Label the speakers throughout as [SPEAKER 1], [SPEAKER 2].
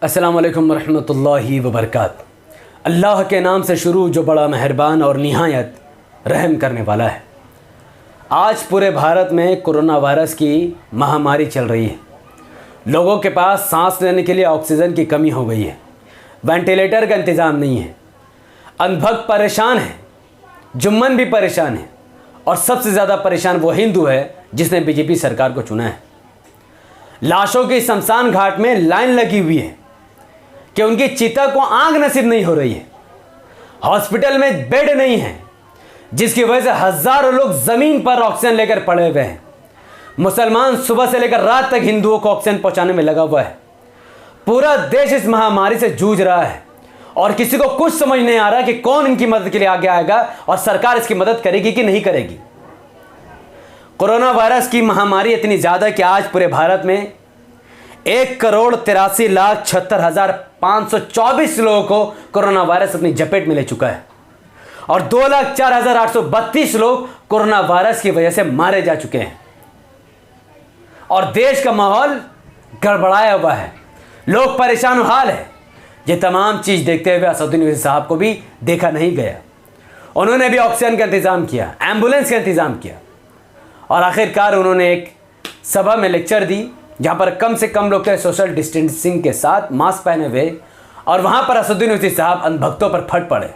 [SPEAKER 1] السلام علیکم ورحمۃ اللہ وبرکاتہ۔ اللہ کے نام سے شروع جو بڑا مہربان اور نہایت رحم کرنے والا ہے۔ آج پورے بھارت میں کرونا وائرس کی مہاماری چل رہی ہے۔ لوگوں کے پاس سانس لینے کے لیے آکسیجن کی کمی ہو گئی ہے، وینٹیلیٹر کا انتظام نہیں ہے، اندھ بھگت پریشان ہے، جمن بھی پریشان ہے، اور سب سے زیادہ پریشان وہ ہندو ہے جس نے بی جے پی سرکار کو چنا ہے۔ لاشوں کی شمشان گھاٹ میں لائن لگی ہوئی ہے کہ ان کی چتا کو آگ نصیب نہیں ہو رہی ہے، ہاسپٹل میں بیڈ نہیں ہے، جس کی وجہ سے ہزاروں لوگ زمین پر آکسیجن لے کر پڑے ہوئے ہیں۔ مسلمان صبح سے لے کر رات تک ہندوؤں کو آکسیجن پہنچانے میں لگا ہوا ہے۔ پورا دیش اس مہاماری سے جوجھ رہا ہے اور کسی کو کچھ سمجھ نہیں آ رہا کہ کون ان کی مدد کے لیے آگے آئے گا اور سرکار اس کی مدد کرے گی کہ نہیں کرے گی۔ کرونا وائرس کی مہاماری اتنی زیادہ کہ آج پورے بھارت میں 1,83,76,524 لوگوں کو کرونا وائرس اپنی جپیٹ میں لے چکا ہے اور 2,04,832 لوگ کرونا وائرس کی وجہ سے مارے جا چکے ہیں، اور دیش کا ماحول گڑبڑایا ہوا ہے، لوگ پریشان حال ہے۔ یہ تمام چیز دیکھتے ہوئے اسدالدین اویسی صاحب کو بھی دیکھا نہیں گیا۔ انہوں نے بھی آکسیجن کا انتظام کیا، ایمبولینس کا انتظام کیا، اور آخر کار انہوں نے ایک سبھا میں لیکچر دی جہاں پر کم سے کم لوگ تھے سوشل ڈسٹینسنگ کے ساتھ ماسک پہنے ہوئے، اور وہاں پر اسدالدین اویسی صاحب اندھ بھگتوں پر پھٹ پڑے،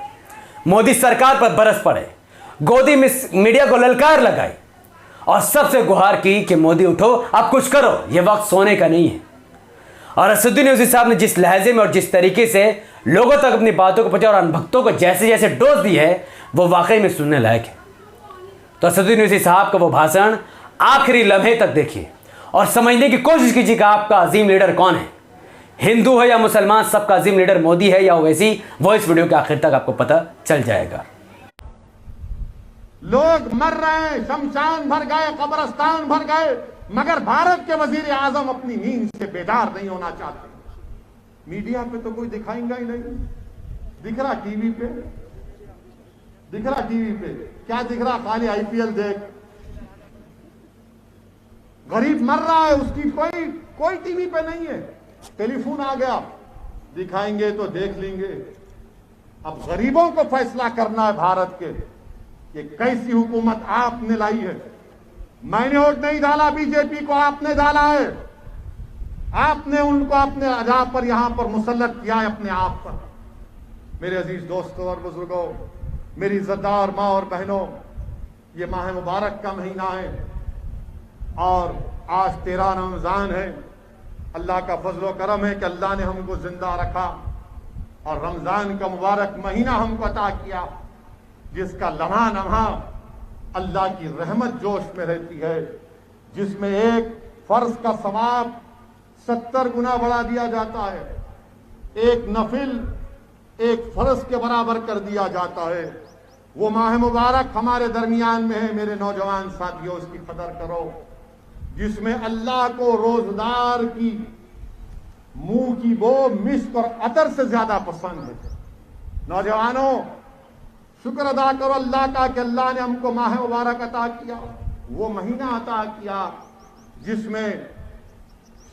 [SPEAKER 1] مودی سرکار پر برس پڑے، گودی میڈیا کو للکار لگائی اور سب سے گہار کی کہ مودی اٹھو، اب کچھ کرو، یہ وقت سونے کا نہیں ہے۔ اور اسدالدین اویسی صاحب نے جس لہجے میں اور جس طریقے سے لوگوں تک اپنی باتوں کو پہنچایا اور اندھ بھگتوں کو جیسے جیسے ڈوز دی ہے وہ واقعی میں سننے لائق ہے۔ تو اسدالدین اویسی صاحب کا وہ بھاشن آخری لمحے تک دیکھیے اور سمجھنے کی کوشش کیجیے کہ آپ کا عظیم لیڈر کون ہے، ہندو ہے یا مسلمان، سب کا عظیم لیڈر مودی ہے یا اویسی، وہ اس ویڈیو کے آخر تک آپ کو پتہ چل جائے گا۔
[SPEAKER 2] لوگ مر رہے ہیں، شمشان بھر گئے، قبرستان بھر گئے، مگر بھارت کے وزیر اعظم اپنی نیند سے بیدار نہیں ہونا چاہتے۔ میڈیا پہ تو کوئی دکھائیں گا ہی نہیں، دکھ رہا ٹی وی پہ، دکھ رہا ٹی وی پہ، کیا دکھ رہا؟ خالی آئی پی ایل دیکھ۔ غریب مر رہا ہے، اس کی کوئی ٹی وی پہ نہیں ہے، ٹیلی فون آ گیا، دکھائیں گے تو دیکھ لیں گے۔ اب غریبوں کو فیصلہ کرنا ہے بھارت کے کہ کیسی حکومت آپ نے لائی ہے۔ میں نے ووٹ نہیں ڈالا بی جے پی کو، آپ نے ڈالا ہے، آپ نے ان کو اپنے اعضاء پر یہاں پر مسلط کیا ہے، اپنے آپ پر۔ میرے عزیز دوستوں اور بزرگوں، میری عزتدار ماں اور بہنوں، یہ ماہ مبارک کا مہینہ ہے اور آج 13 رمضان ہے۔ اللہ کا فضل و کرم ہے کہ اللہ نے ہم کو زندہ رکھا اور رمضان کا مبارک مہینہ ہم کو عطا کیا، جس کا لمحہ لمحہ اللہ کی رحمت جوش میں رہتی ہے، جس میں ایک فرض کا ثواب 70 گنا بڑھا دیا جاتا ہے، ایک نفل ایک فرض کے برابر کر دیا جاتا ہے۔ وہ ماہ مبارک ہمارے درمیان میں ہے میرے نوجوان ساتھیوں، اس کی قدر کرو، جس میں اللہ کو روزدار کی منہ کی بو مسک اور عطر سے زیادہ پسند ہے۔ نوجوانوں، شکر ادا کرو اللہ کا کہ اللہ نے ہم کو ماہ مبارک عطا کیا، وہ مہینہ عطا کیا جس میں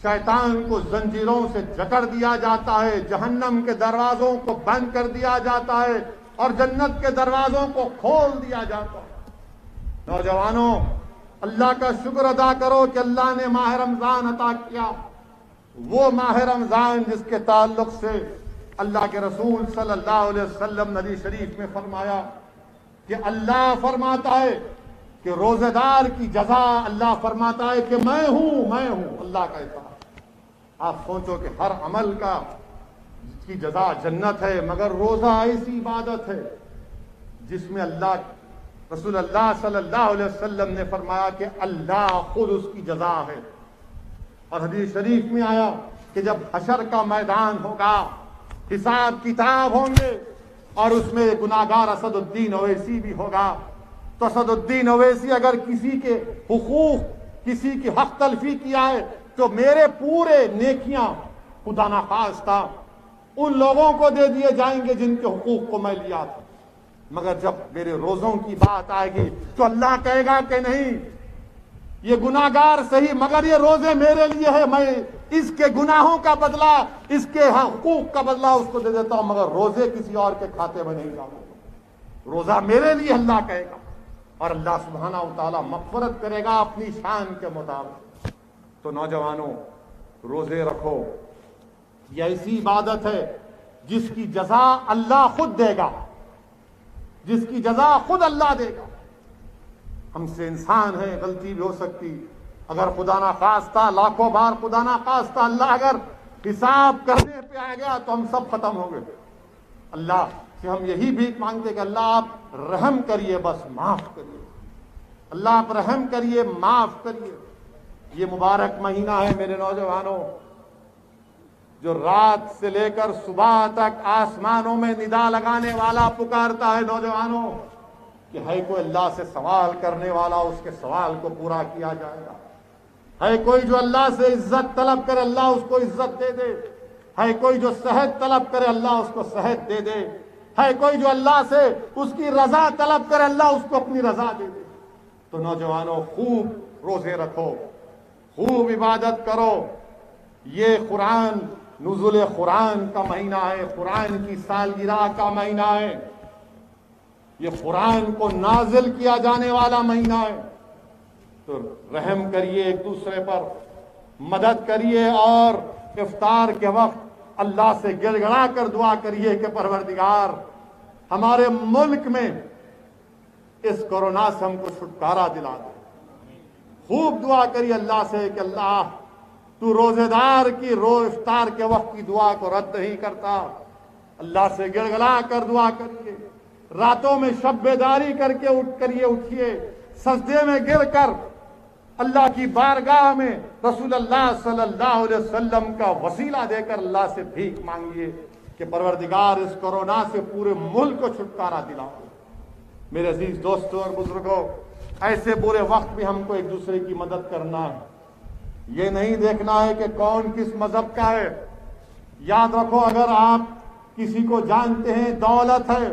[SPEAKER 2] شیطان کو زنجیروں سے جکڑ دیا جاتا ہے، جہنم کے دروازوں کو بند کر دیا جاتا ہے اور جنت کے دروازوں کو کھول دیا جاتا ہے۔ نوجوانوں، اللہ کا شکر ادا کرو کہ اللہ نے ماہ رمضان عطا کیا، وہ ماہ رمضان جس کے تعلق سے اللہ کے رسول صلی اللہ علیہ وسلم نے حدیث شریف میں فرمایا کہ اللہ فرماتا ہے کہ روزہ دار کی جزا، اللہ فرماتا ہے کہ میں ہوں اللہ کا اطاعت۔ آپ سوچو کہ ہر عمل کا کی جزا جنت ہے، مگر روزہ ایسی عبادت ہے جس میں رسول اللہ صلی اللہ علیہ وسلم نے فرمایا کہ اللہ خود اس کی جزا ہے۔ اور حدیث شریف میں آیا کہ جب حشر کا میدان ہوگا، حساب کتاب ہوں گے، اور اس میں گناہگار اسدالدین اویسی بھی ہوگا، تو اسدالدین اویسی اگر کسی کے حقوق، کسی کی حق تلفی کیا ہے تو میرے پورے نیکیاں خدا نخواستہ ان لوگوں کو دے دیے جائیں گے جن کے حقوق کو میں لیا تھا۔ مگر جب میرے روزوں کی بات آئے گی تو اللہ کہے گا کہ نہیں، یہ گناہگار صحیح مگر یہ روزے میرے لیے ہے، میں اس کے گناہوں کا بدلہ، اس کے حقوق کا بدلہ اس کو دے دیتا ہوں، مگر روزے کسی اور کے کھاتے میں نہیں ڈالوں گا، روزہ میرے لیے اللہ کہے گا، اور اللہ سبحانہ و تعالیٰ مغفرت کرے گا اپنی شان کے مطابق۔ تو نوجوانوں، روزے رکھو، یہ ایسی عبادت ہے جس کی جزا اللہ خود دے گا، جس کی جزا خود اللہ دے گا۔ ہم سے انسان ہیں، غلطی بھی ہو سکتی، اگر خدا نہ خواستہ، لاکھوں بار خدا نہ خواستہ اللہ اگر حساب کرنے پہ آ گیا تو ہم سب ختم ہو گئے۔ اللہ سے ہم یہی بھیک مانگتے کہ اللہ آپ رحم کریے، بس معاف کریے، اللہ آپ رحم کریے، معاف کریے۔ یہ مبارک مہینہ ہے میرے نوجوانوں، جو رات سے لے کر صبح تک آسمانوں میں ندا لگانے والا پکارتا ہے نوجوانوں کہ ہے کوئی اللہ سے سوال کرنے والا، اس کے سوال کو پورا کیا جائے گا۔ ہے کوئی جو اللہ سے عزت طلب کرے، اللہ اس کو عزت دے دے۔ ہے کوئی جو صحت طلب کرے، اللہ اس کو صحت دے دے۔ ہے کوئی جو اللہ سے اس کی رضا طلب کرے، اللہ اس کو اپنی رضا دے دے۔ تو نوجوانوں، خوب روزے رکھو، خوب عبادت کرو۔ یہ قرآن، نزول قرآن کا مہینہ ہے، قرآن کی سالگرہ کا مہینہ ہے، یہ قرآن کو نازل کیا جانے والا مہینہ ہے۔ تو رحم کریے ایک دوسرے پر، مدد کریے، اور افطار کے وقت اللہ سے گڑ گڑا کر دعا کریے کہ پروردگار ہمارے ملک میں اس کورونا سے ہم کو چھٹکارا دلا دے۔ خوب دعا کریے اللہ سے کہ اللہ تو روزے دار کی افطار کے وقت کی دعا کو رد نہیں کرتا۔ اللہ سے گڑ گڑا کر دعا کریے، راتوں میں شب بیداری کر کے اٹھیے، سجدے میں گر کر اللہ کی بارگاہ میں رسول اللہ صلی اللہ علیہ وسلم کا وسیلہ دے کر اللہ سے بھیک مانگیے کہ پروردگار اس کورونا سے پورے ملک کو چھٹکارا دلاؤ۔ میرے عزیز دوستوں اور بزرگوں، ایسے برے وقت بھی ہم کو ایک دوسرے کی مدد کرنا ہے، یہ نہیں دیکھنا ہے کہ کون کس مذہب کا ہے۔ یاد رکھو، اگر آپ کسی کو جانتے ہیں دولت ہے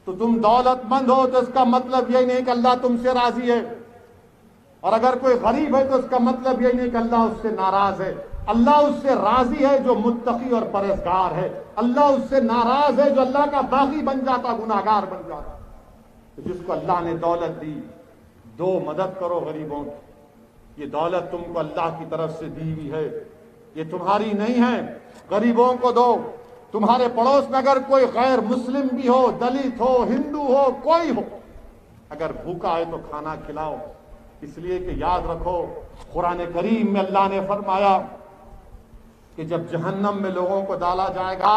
[SPEAKER 2] تو تم دولت مند ہو تو اس کا مطلب یہ نہیں کہ اللہ تم سے راضی ہے، اور اگر کوئی غریب ہے تو اس کا مطلب یہ نہیں کہ اللہ اس سے ناراض ہے۔ اللہ اس سے راضی ہے جو متقی اور پرہیزگار ہے، اللہ اس سے ناراض ہے جو اللہ کا باغی بن جاتا، گناہگار بن جاتا۔ تو جس کو اللہ نے دولت دی، دو مدد کرو غریبوں کی، یہ دولت تم کو اللہ کی طرف سے دی ہوئی ہے، یہ تمہاری نہیں ہے، غریبوں کو دو۔ تمہارے پڑوس میں اگر کوئی غیر مسلم بھی ہو، دلت ہو، ہندو ہو، کوئی ہو، اگر بھوکا ہے تو کھانا کھلاؤ، اس لیے کہ یاد رکھو قرآن کریم میں اللہ نے فرمایا کہ جب جہنم میں لوگوں کو ڈالا جائے گا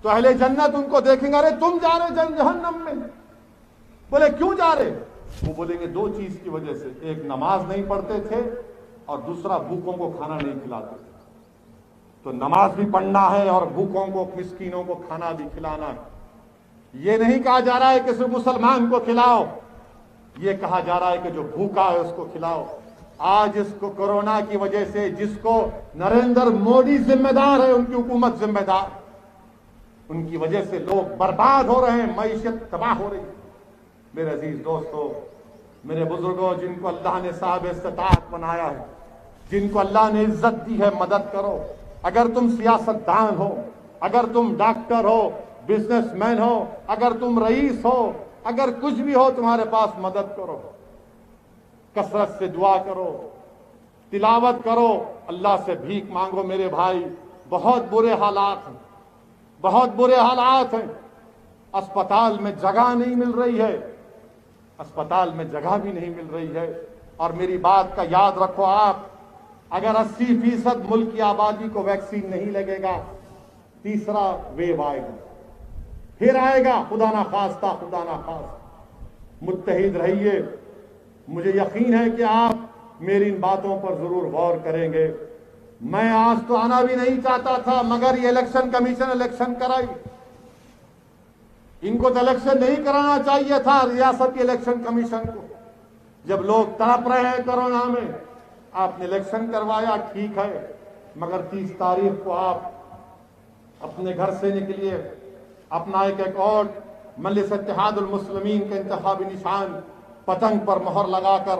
[SPEAKER 2] تو اہل جنت ان کو دیکھیں گے، ارے تم جا رہے جہنم میں؟ بولے کیوں جا رہے؟ وہ بولیں گے دو چیز کی وجہ سے، ایک نماز نہیں پڑھتے تھے اور دوسرا بھوکوں کو کھانا نہیں کھلاتے تھے۔ تو نماز بھی پڑھنا ہے اور بھوکوں کو، مسکینوں کو کھانا بھی کھلانا ہے۔ یہ نہیں کہا جا رہا ہے کہ صرف مسلمان کو کھلاؤ، یہ کہا جا رہا ہے کہ جو بھوکا ہے اس کو کھلاؤ۔ آج اس کو کورونا کی وجہ سے جس کو نریندر مودی ذمہ دار ہے، ان کی حکومت ذمہ دار، ان کی وجہ سے لوگ برباد ہو رہے ہیں، معیشت تباہ ہو رہی ہے۔ میرے عزیز دوستو، میرے بزرگوں، جن کو اللہ نے صاحب استطاعت بنایا ہے، جن کو اللہ نے عزت دی ہے، مدد کرو۔ اگر تم سیاستدان ہو، اگر تم ڈاکٹر ہو، بزنس مین ہو، اگر تم رئیس ہو، اگر کچھ بھی ہو تمہارے پاس، مدد کرو، کثرت سے دعا کرو، تلاوت کرو، اللہ سے بھیک مانگو۔ میرے بھائی، بہت برے حالات ہیں، بہت برے حالات ہیں۔ اسپتال میں جگہ نہیں مل رہی ہے، اسپتال میں جگہ بھی نہیں مل رہی ہے۔ اور میری بات کا یاد رکھو، آپ اگر 80% ملک کی آبادی کو ویکسین نہیں لگے گا، تیسرا ویو آئے گا، پھر آئے گا، خدا نہ خواستہ، خدا نہ خواستہ۔ متحد رہیے، مجھے یقین ہے کہ آپ میری ان باتوں پر ضرور غور کریں گے۔ میں آج تو آنا بھی نہیں چاہتا تھا، مگر یہ الیکشن کمیشن الیکشن کرائی۔ ان کو تو الیکشن نہیں کرانا چاہیے تھا، ریاستی الیکشن کمیشن کو۔ جب لوگ تڑپ رہے ہیں کورونا میں، آپ نے الیکشن کروایا، ٹھیک ہے، مگر 30 تاریخ کو آپ اپنے گھر سے نکلیے، اپنا ایک اور مجلس اتحاد المسلمین کے انتخابی نشان پتنگ پر مہر لگا کر